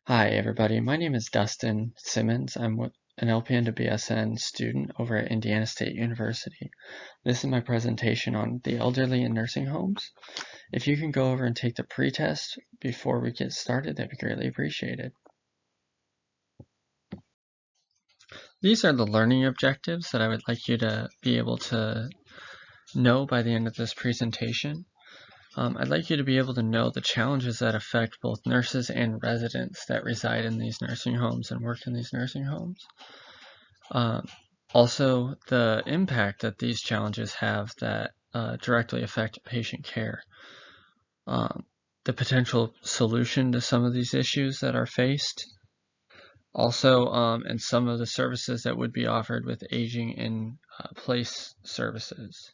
Hi, everybody. My name is Dustin Simmons. I'm an LPN to BSN student over at Indiana State University. This is my presentation on the elderly in nursing homes. If you can go over and take the pretest before we get started, that'd be greatly appreciated. These are the learning objectives that I would like you to be able to know by the end of this presentation. I'd like you to be able to know the challenges that affect both nurses and residents that reside in these nursing homes and work in these nursing homes. Also, the impact that these challenges have that directly affect patient care. The potential solution to some of these issues that are faced. Also, and some of the services that would be offered with aging in place services.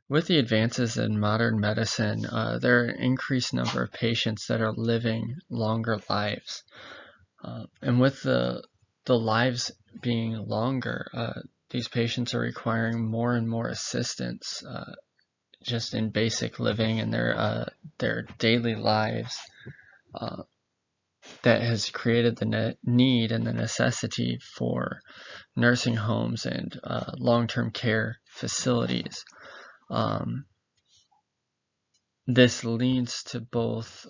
With the advances in modern medicine, there are an increased number of patients that are living longer lives. And with the lives being longer, these patients are requiring more and more assistance just in basic living and their daily lives. That has created the need and the necessity for nursing homes and long-term care facilities. This leads to both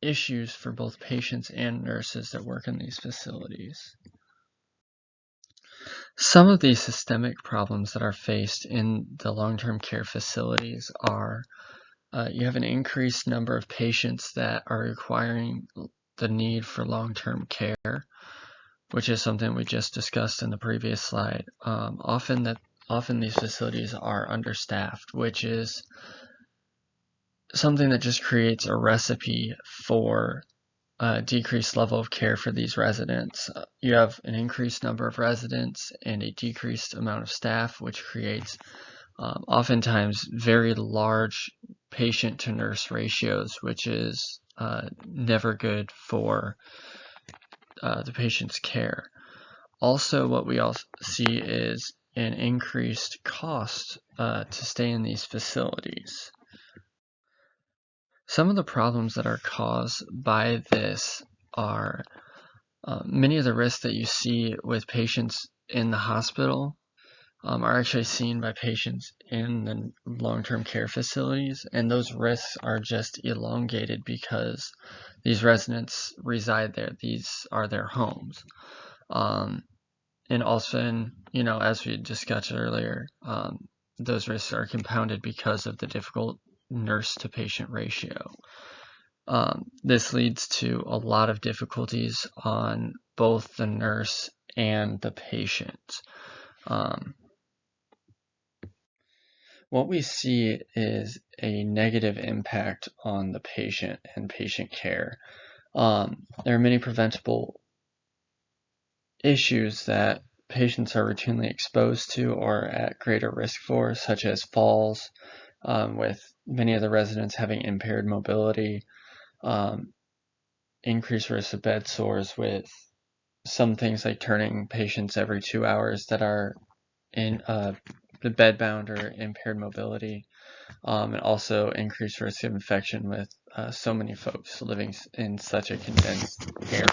issues for both patients and nurses that work in these facilities. Some of these systemic problems that are faced in the long-term care facilities are you have an increased number of patients that are requiring the need for long-term care, which is something we just discussed in the previous slide. Often these facilities are understaffed, which is something that just creates a recipe for a decreased level of care for these residents. You have an increased number of residents and a decreased amount of staff, which creates oftentimes very large patient to nurse ratios, which is never good for the patient's care. Also, what we also see is an increased cost to stay in these facilities. Some of the problems that are caused by this are many of the risks that you see with patients in the hospital are actually seen by patients in the long-term care facilities, and those risks are just elongated because these residents reside there. These are their homes. And also, as we discussed earlier, those risks are compounded because of the difficult nurse-to-patient ratio. This leads to a lot of difficulties on both the nurse and the patient. What we see is a negative impact on the patient and patient care. There are many preventable issues that patients are routinely exposed to or at greater risk for, such as falls, with many of the residents having impaired mobility, increased risk of bed sores with some things like turning patients every 2 hours that are in the bedbound or impaired mobility, and also increased risk of infection with so many folks living in such a condensed area.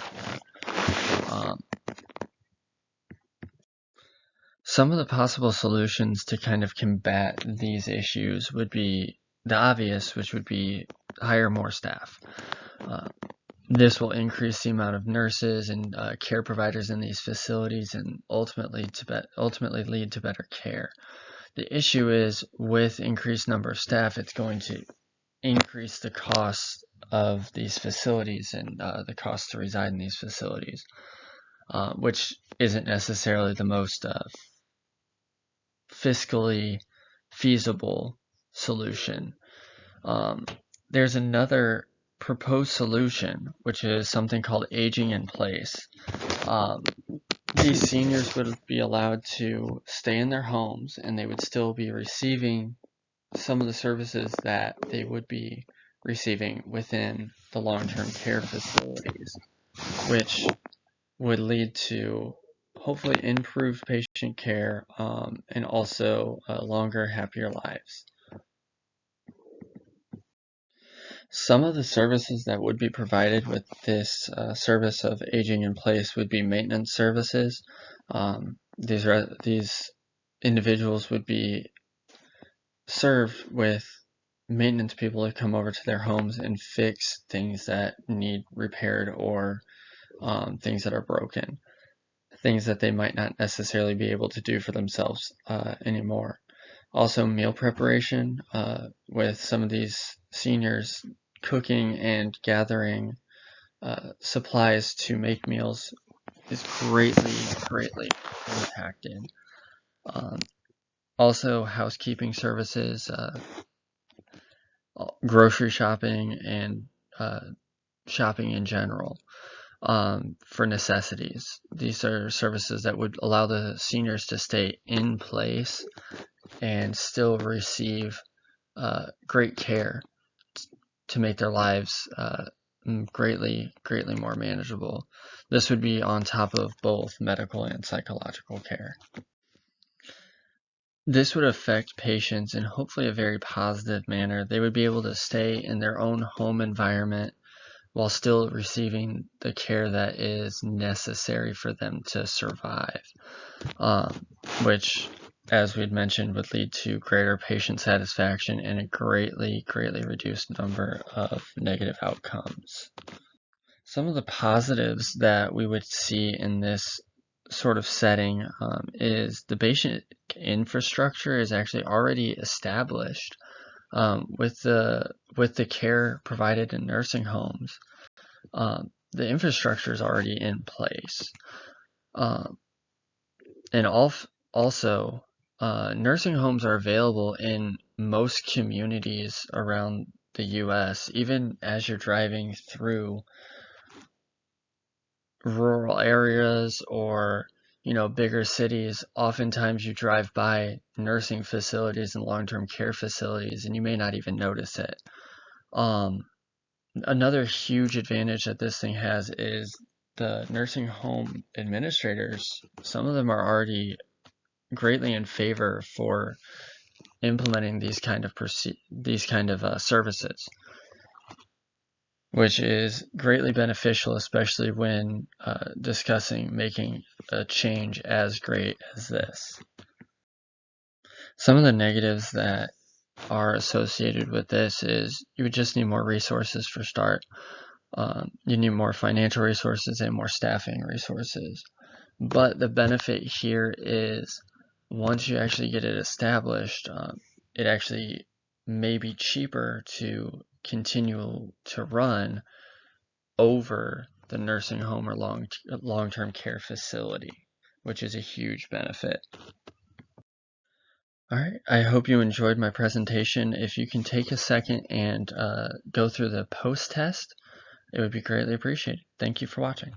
Some of the possible solutions to kind of combat these issues would be the obvious, which would be hire more staff. This will increase the amount of nurses and care providers in these facilities and ultimately lead to better care. The issue is with increased number of staff, it's going to increase the cost of these facilities and the cost to reside in these facilities, which isn't necessarily the most fiscally feasible solution. There's another proposed solution, which is something called aging in place. These seniors would be allowed to stay in their homes and they would still be receiving some of the services that they would be receiving within the long-term care facilities, which would lead to hopefully improved patient care and also longer, happier lives. Some of the services that would be provided with this service of aging in place would be maintenance services. These individuals would be served with maintenance people to come over to their homes and fix things that need repaired or things that are broken, things that they might not necessarily be able to do for themselves anymore. Also, meal preparation with some of these seniors, cooking and gathering supplies to make meals is greatly impacted. Also, housekeeping services, grocery shopping, and shopping in general for necessities. These are services that would allow the seniors to stay in place and still receive great care to make their lives greatly more manageable. This would be on top of both medical and psychological care. This would affect patients in hopefully a very positive manner. They would be able to stay in their own home environment while still receiving the care that is necessary for them to survive, which, as we'd mentioned, would lead to greater patient satisfaction and a greatly reduced number of negative outcomes. Some of the positives that we would see in this sort of setting is the basic infrastructure is actually already established with the care provided in nursing homes. The infrastructure is already in place, and also nursing homes are available in most communities around the U.S. Even as you're driving through rural areas or bigger cities, oftentimes you drive by nursing facilities and long-term care facilities and you may not even notice it. Another huge advantage that this thing has is the nursing home administrators. Some of them are already greatly in favor for implementing these kind of services, which is greatly beneficial, especially when discussing making a change as great as this. Some of the negatives that are associated with this is you would just need more resources for start. You need more financial resources and more staffing resources. But the benefit here is once you actually get it established, it actually may be cheaper to continue to run over the nursing home or long-term care facility, which is a huge benefit. All right, I hope you enjoyed my presentation. If you can take a second and go through the post-test, it would be greatly appreciated. Thank you for watching.